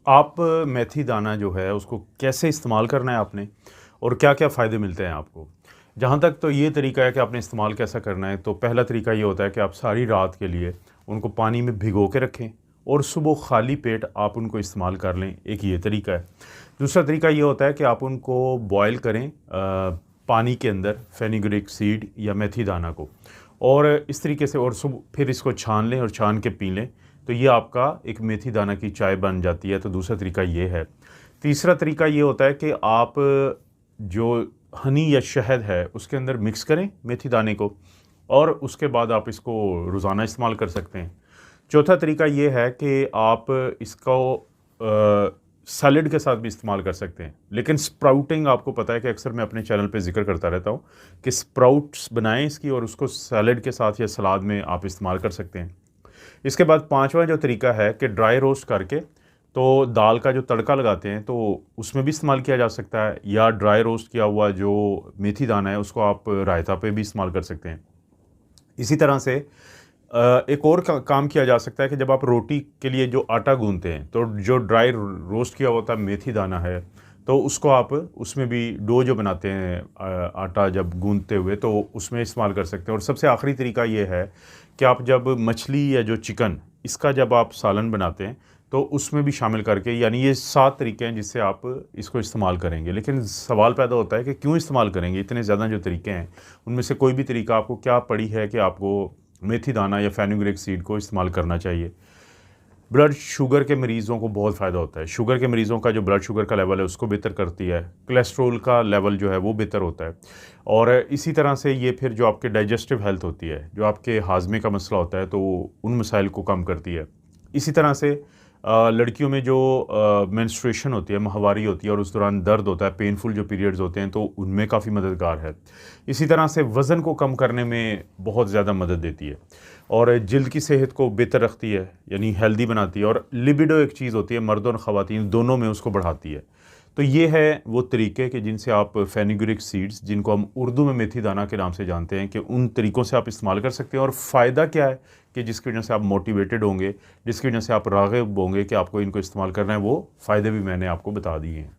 आप मेथी दाना जो है उसको कैसे इस्तेमाल करना है आपने और क्या क्या फ़ायदे मिलते हैं आपको। जहाँ तक तो ये तरीका है कि आपने इस्तेमाल कैसा करना है, तो पहला तरीका ये होता है कि आप सारी रात के लिए उनको पानी में भिगो के रखें और सुबह खाली पेट आप उनको इस्तेमाल कर लें, एक ये तरीका है। दूसरा तरीका ये होता है कि आप उनको बॉयल करें पानी के अंदर फेनुग्रीक सीड या मेथी दाना को, और इस तरीके से, और सुबह फिर इसको छान लें और छान के पी लें, तो ये आपका एक मेथी दाना की चाय बन जाती है। तो दूसरा तरीका ये है। तीसरा तरीका ये होता है कि आप जो हनी या शहद है उसके अंदर मिक्स करें मेथी दाने को, और उसके बाद आप इसको रोज़ाना इस्तेमाल कर सकते हैं। चौथा तरीका ये है कि आप इसको सैलड के साथ भी इस्तेमाल कर सकते हैं, लेकिन स्प्राउटिंग आपको पता है कि अक्सर मैं अपने चैनल पे जिक्र करता रहता हूँ कि स्प्राउट्स बनाएं इसकी, और उसको सैलड के साथ या सलाद में आप इस्तेमाल कर सकते हैं। इसके बाद पांचवा जो तरीका है कि ड्राई रोस्ट करके, तो दाल का जो तड़का लगाते हैं तो उसमें भी इस्तेमाल किया जा सकता है, या ड्राई रोस्ट किया हुआ जो मेथी दाना है उसको आप रायता पे भी इस्तेमाल कर सकते हैं। इसी तरह से एक और काम किया जा सकता है कि जब आप रोटी के लिए जो आटा गूंथते हैं, तो जो ड्राई रोस्ट किया होता मेथी दाना है, तो उसको आप उसमें भी डो जो बनाते हैं आटा जब गूंथते हुए, तो उसमें इस्तेमाल कर सकते हैं। और सबसे आखिरी तरीका ये है कि आप जब मछली या जो चिकन, इसका जब आप सालन बनाते हैं तो उसमें भी शामिल करके, यानी ये 7 तरीके हैं जिससे आप इसको इस्तेमाल करेंगे। लेकिन सवाल पैदा होता है कि क्यों इस्तेमाल करेंगे, इतने ज़्यादा जो तरीके हैं उनमें से कोई भी तरीका आपको क्या पड़ी है कि आपको मेथी दाना या फेनुग्रीक सीड को इस्तेमाल करना चाहिए। ब्लड शुगर के मरीज़ों को बहुत फ़ायदा होता है। शुगर के मरीज़ों का जो ब्लड शुगर का लेवल है उसको बेहतर करती है, कोलेस्ट्रॉल का लेवल जो है वो बेहतर होता है, और इसी तरह से ये फिर जो आपके डाइजेस्टिव हेल्थ होती है, जो आपके हाजमे का मसला होता है, तो उन मसाइल को कम करती है। इसी तरह से लड़कियों में जो मेंस्ट्रुएशन होती है, माहवारी होती है, और उस दौरान दर्द होता है, पेनफुल जो पीरियड्स होते हैं, तो उनमें काफ़ी मददगार है। इसी तरह से वज़न को कम करने में बहुत ज़्यादा मदद देती है, और जिल्द की सेहत को बेहतर रखती है, यानी हेल्दी बनाती है, और लिबिडो एक चीज़ होती है, मर्द और ख़वातीन दोनों में उसको बढ़ाती है। तो ये है वो तरीके कि जिनसे आप फेनुग्रीक सीड्स, जिनको हम उर्दू में मेथी दाना के नाम से जानते हैं, कि उन तरीक़ों से आप इस्तेमाल कर सकते हैं। और फ़ायदा क्या है कि जिसकी वजह से आप मोटिवेटेड होंगे, जिसकी वजह से आप राग़िब होंगे कि आपको इनको इस्तेमाल करना है, वो फ़ायदे भी मैंने आपको बता दिए हैं।